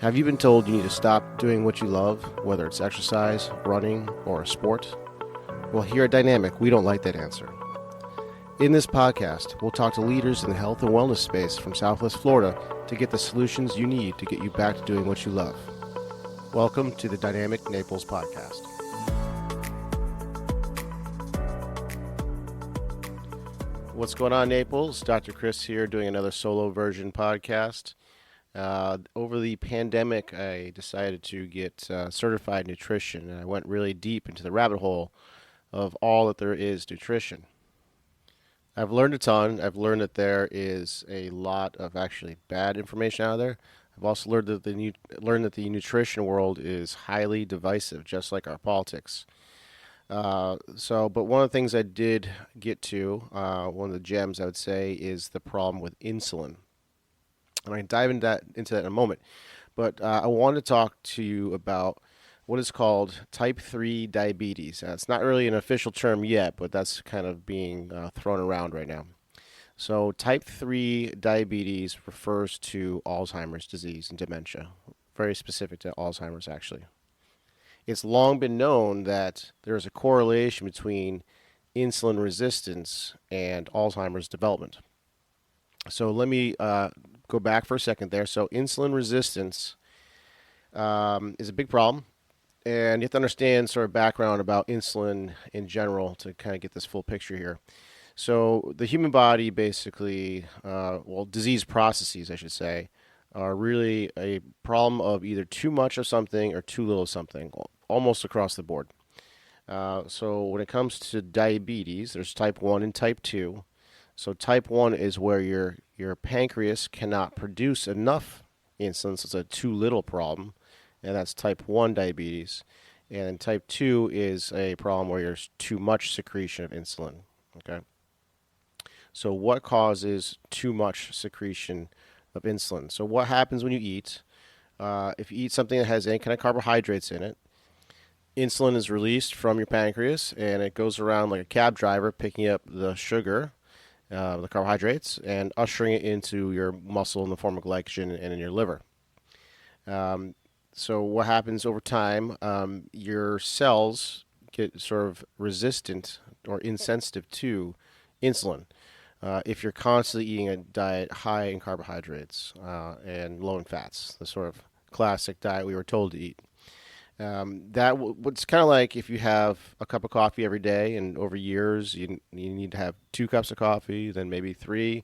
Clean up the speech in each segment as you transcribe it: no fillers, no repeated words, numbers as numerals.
Have you been told you need to stop doing what you love, whether it's exercise, running, or a sport? Well, here at Dynamic, we don't like that answer. In this podcast, we'll talk to leaders in the health and wellness space from Southwest Florida to get the solutions you need to get you back to doing what you love. Welcome to the Dynamic Naples Podcast. What's going on, Naples? Dr. Chris here doing another solo version podcast. Over the pandemic, I decided to get certified nutrition, and I went really deep into the rabbit hole of all that there is nutrition. I've learned a ton. I've learned that there is a lot of actually bad information out there. I've also learned that the nutrition world is highly divisive, just like our politics. But one of the things I did get to, one of the gems I would say, is the problem with insulin. And I can dive into that in a moment. But I want to talk to you about what is called type 3 diabetes. It's not really an official term yet, but that's kind of being thrown around right now. So type 3 diabetes refers to Alzheimer's disease and dementia, very specific to Alzheimer's, actually. It's long been known that there is a correlation between insulin resistance and Alzheimer's development. So let me go back for a second there. So insulin resistance is a big problem. And you have to understand sort of background about insulin in general to kind of get this full picture here. So the human body basically, disease processes, I should say, are really a problem of either too much of something or too little of something, almost across the board. So when it comes to diabetes, there's type 1 and type 2. So type 1 is where your pancreas cannot produce enough insulin, so it's a too little problem, and that's type 1 diabetes. And type 2 is a problem where there's too much secretion of insulin. Okay. So what causes too much secretion of insulin? So what happens when you eat? If you eat something that has any kind of carbohydrates in it, insulin is released from your pancreas, and it goes around like a cab driver picking up the sugar, the carbohydrates, and ushering it into your muscle in the form of glycogen and in your liver. So what happens over time, your cells get sort of resistant or insensitive to insulin if you're constantly eating a diet high in carbohydrates and low in fats, the sort of classic diet we were told to eat. It's kind of like if you have a cup of coffee every day, and over years you need to have 2 cups of coffee, then maybe 3.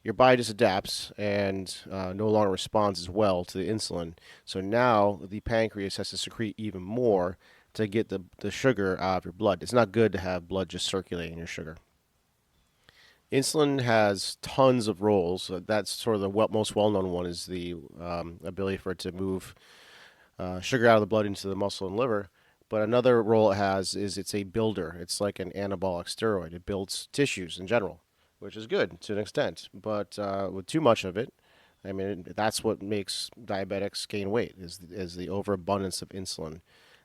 Your body just adapts and no longer responds as well to the insulin. So now the pancreas has to secrete even more to get the sugar out of your blood. It's not good to have blood just circulating your sugar. Insulin has tons of roles. That's sort of the most well-known one, is the ability for it to move sugar out of the blood into the muscle and liver. But another role it has is it's a builder. It's like an anabolic steroid. It builds tissues in general, which is good to an extent. But with too much of it, I mean, that's what makes diabetics gain weight, is the overabundance of insulin.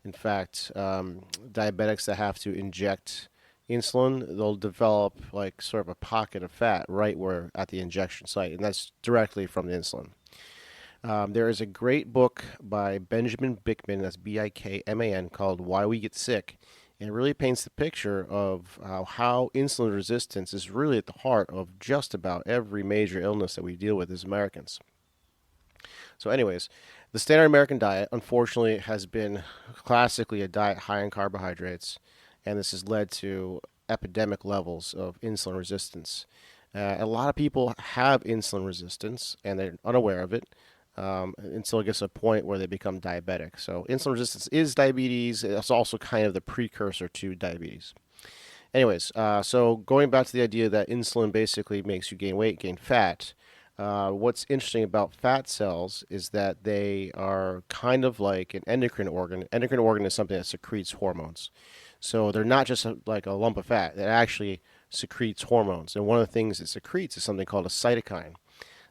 In fact, diabetics that have to inject insulin, they'll develop like sort of a pocket of fat right where at the injection site, and that's directly from the insulin. There is a great book by Benjamin Bikman, that's Bikman, called Why We Get Sick. And it really paints the picture of how insulin resistance is really at the heart of just about every major illness that we deal with as Americans. So anyways, the standard American diet, unfortunately, has been classically a diet high in carbohydrates, and this has led to epidemic levels of insulin resistance. A lot of people have insulin resistance, and they're unaware of it. Until it gets to a point where they become diabetic. So insulin resistance is diabetes. It's also kind of the precursor to diabetes. Anyways, so going back to the idea that insulin basically makes you gain weight, gain fat, what's interesting about fat cells is that they are kind of like an endocrine organ. Endocrine organ is something that secretes hormones. So they're not just like a lump of fat. It actually secretes hormones. And one of the things it secretes is something called a cytokine.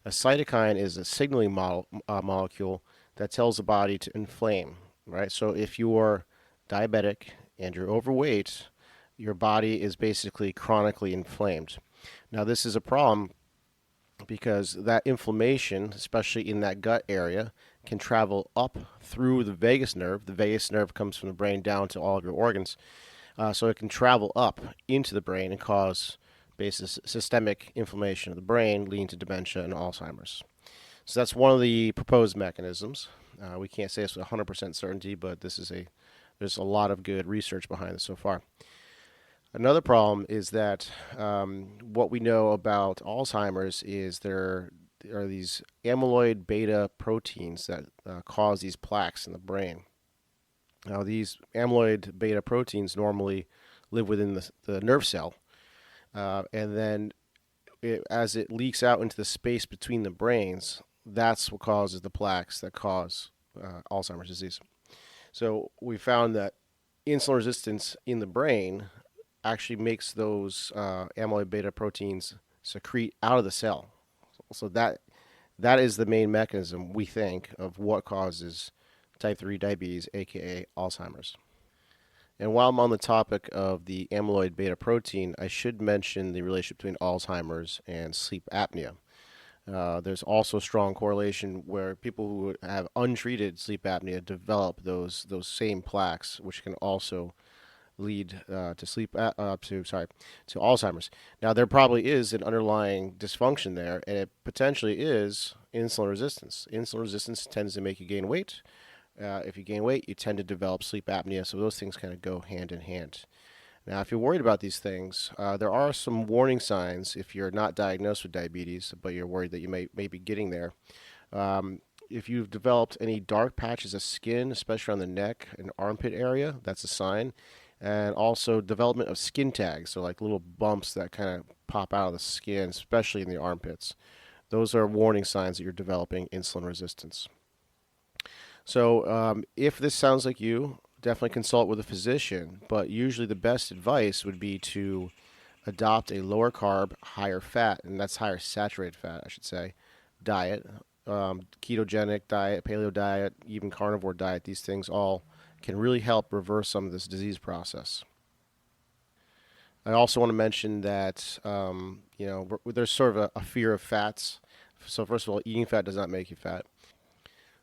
A cytokine is a signaling molecule that tells the body to inflame, right? So if you're diabetic and you're overweight, your body is basically chronically inflamed. Now, this is a problem because that inflammation, especially in that gut area, can travel up through the vagus nerve. The vagus nerve comes from the brain down to all of your organs. So it can travel up into the brain and cause basically systemic inflammation of the brain, leading to dementia and Alzheimer's. So that's one of the proposed mechanisms. We can't say this with 100% certainty, but there's a lot of good research behind this so far. Another problem is that what we know about Alzheimer's is there are these amyloid beta proteins that cause these plaques in the brain. Now, these amyloid beta proteins normally live within the nerve cell, and then as it leaks out into the space between the brains, that's what causes the plaques that cause Alzheimer's disease. So we found that insulin resistance in the brain actually makes those amyloid beta proteins secrete out of the cell. So that is the main mechanism, we think, of what causes type 3 diabetes, a.k.a. Alzheimer's. And while I'm on the topic of the amyloid beta protein, I should mention the relationship between Alzheimer's and sleep apnea. There's also a strong correlation where people who have untreated sleep apnea develop those same plaques, which can also lead to Alzheimer's. Now, there probably is an underlying dysfunction there, and it potentially is insulin resistance. Insulin resistance tends to make you gain weight. If you gain weight, you tend to develop sleep apnea, so those things kind of go hand in hand. Now, if you're worried about these things, there are some warning signs if you're not diagnosed with diabetes, but you're worried that you may be getting there. If you've developed any dark patches of skin, especially on the neck and armpit area, that's a sign. And also development of skin tags, so like little bumps that kind of pop out of the skin, especially in the armpits. Those are warning signs that you're developing insulin resistance. So if this sounds like you, definitely consult with a physician, but usually the best advice would be to adopt a lower carb, higher fat, and that's higher saturated fat, I should say, diet. Ketogenic diet, paleo diet, even carnivore diet, these things all can really help reverse some of this disease process. I also want to mention that there's sort of a fear of fats. So first of all, eating fat does not make you fat.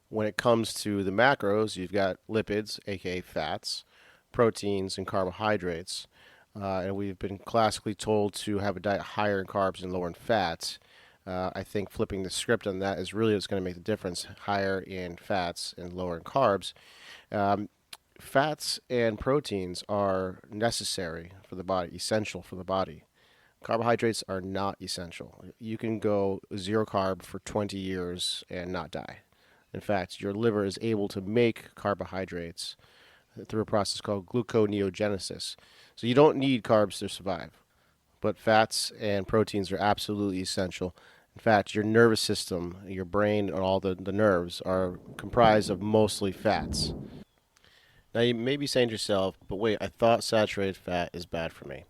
When it comes to the macros, you've got lipids, aka fats, proteins, and carbohydrates. And we've been classically told to have a diet higher in carbs and lower in fats. I think flipping the script on that is really what's going to make the difference, higher in fats and lower in carbs. Fats and proteins are necessary for the body, essential for the body. Carbohydrates are not essential. You can go zero carb for 20 years and not die. In fact, your liver is able to make carbohydrates through a process called gluconeogenesis. So you don't need carbs to survive. But fats and proteins are absolutely essential. In fact, your nervous system, your brain, and all the nerves are comprised of mostly fats. Now, you may be saying to yourself, but wait, I thought saturated fat is bad for me.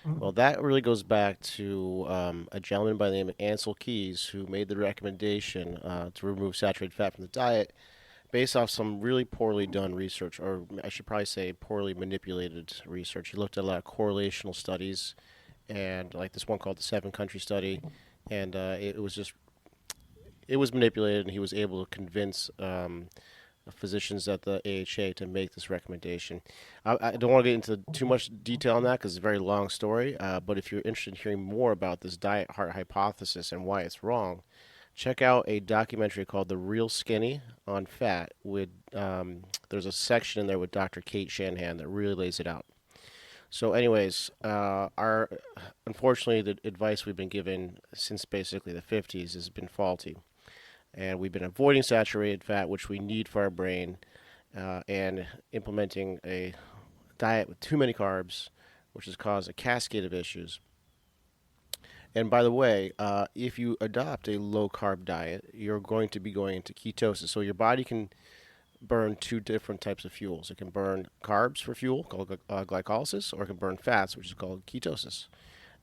Well, that really goes back to a gentleman by the name of Ansel Keys who made the recommendation to remove saturated fat from the diet based off some really poorly done research, or I should probably say poorly manipulated research. He looked at a lot of correlational studies, and like this one called the 7-country study, and it was manipulated, and he was able to convince physicians at the AHA to make this recommendation. I don't want to get into too much detail on that because it's a very long story, but if you're interested in hearing more about this diet heart hypothesis and why it's wrong, check out a documentary called The Real Skinny on Fat. There's a section in there with Dr. Kate Shanahan that really lays it out. So anyways, unfortunately, the advice we've been given since basically the 50s has been faulty. And we've been avoiding saturated fat, which we need for our brain, and implementing a diet with too many carbs, which has caused a cascade of issues. And by the way, if you adopt a low-carb diet, you're going to be going into ketosis. So your body can burn two different types of fuels. It can burn carbs for fuel, called glycolysis, or it can burn fats, which is called ketosis.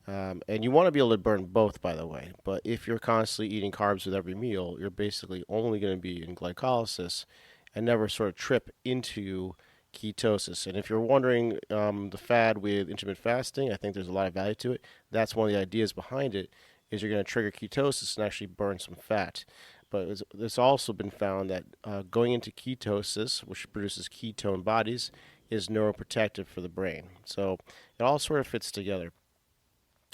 And you want to be able to burn both, by the way. But if you're constantly eating carbs with every meal, you're basically only going to be in glycolysis and never sort of trip into ketosis. And if you're wondering the fad with intermittent fasting, I think there's a lot of value to it. That's one of the ideas behind it, is you're going to trigger ketosis and actually burn some fat. but it's also been found that going into ketosis, which produces ketone bodies, is neuroprotective for the brain. So it all sort of fits together.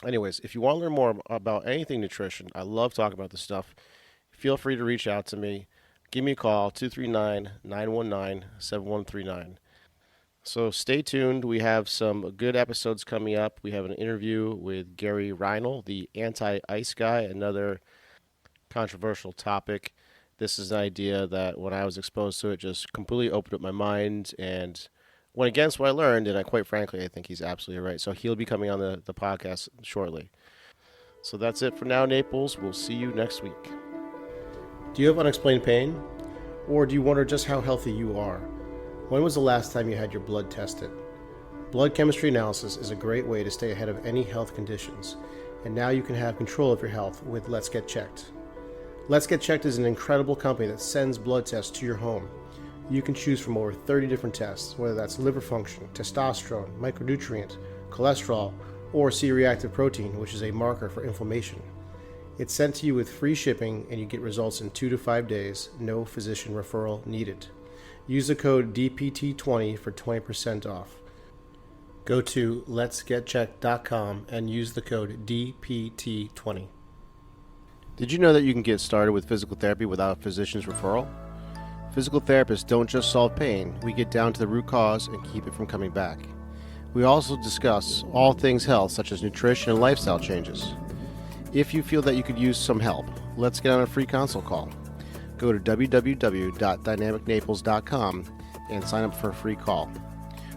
Anyways, if you want to learn more about anything nutrition, I love talking about this stuff. Feel free to reach out to me. Give me a call, 239-919-7139. So stay tuned. We have some good episodes coming up. We have an interview with Gary Reinl, the anti-ice guy, another controversial topic. This is an idea that when I was exposed to it just completely opened up my mind and went against what I learned, and quite frankly, I think he's absolutely right. So he'll be coming on the podcast shortly. So that's it for now, Naples. We'll see you next week. Do you have unexplained pain? Or do you wonder just how healthy you are? When was the last time you had your blood tested? Blood chemistry analysis is a great way to stay ahead of any health conditions, and now you can have control of your health with Let's Get Checked. Let's Get Checked is an incredible company that sends blood tests to your home. You can choose from over 30 different tests, whether that's liver function, testosterone, micronutrient, cholesterol, or C-reactive protein, which is a marker for inflammation. It's sent to you with free shipping, and you get results in 2 to 5 days, no physician referral needed. Use the code DPT20 for 20% off. Go to letsgetchecked.com and use the code DPT20. Did you know that you can get started with physical therapy without a physician's referral? Physical therapists don't just solve pain, we get down to the root cause and keep it from coming back. We also discuss all things health, such as nutrition and lifestyle changes. If you feel that you could use some help, let's get on a free consult call. Go to www.dynamicnaples.com and sign up for a free call.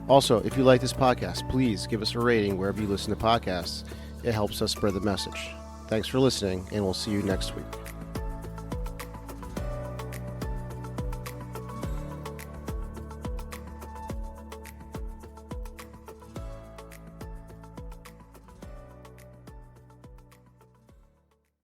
Also, if you like this podcast, please give us a rating wherever you listen to podcasts. It helps us spread the message. Thanks for listening, and we'll see you next week.